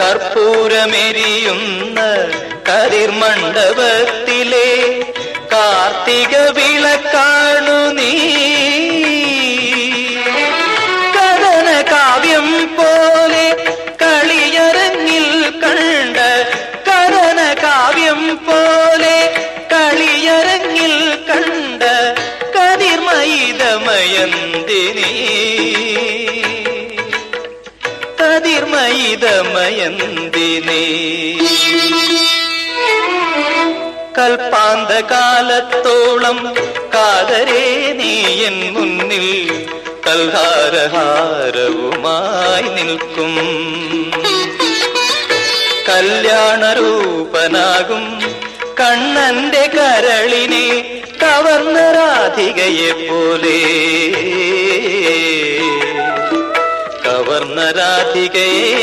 കർപ്പൂരമെരിയുന്ന കരിർമണ്ഡപത്തിലെ കാർത്തിക വിളക്കാണു നീ. കഥന കാവ്യം പോലെ കളിയരങ്ങിൽ കണ്ട കഥന കാവ്യം പോലെ കളിയരങ്ങിൽ കണ്ട കതിർമയിതമയന്തിനി കതിർമയിതമയന്തിനി. കൽപ്പാന്തകാലത്തോളം കാതരേ നീ എൻ മുന്നിൽ കൽഹാരഹാരവുമായി നിൽക്കും. കല്യാണരൂപനാകും കണ്ണന്റെ കരളിനെ കവർന്ന രാധികയെ പോലെ കവർന്ന രാധികയെ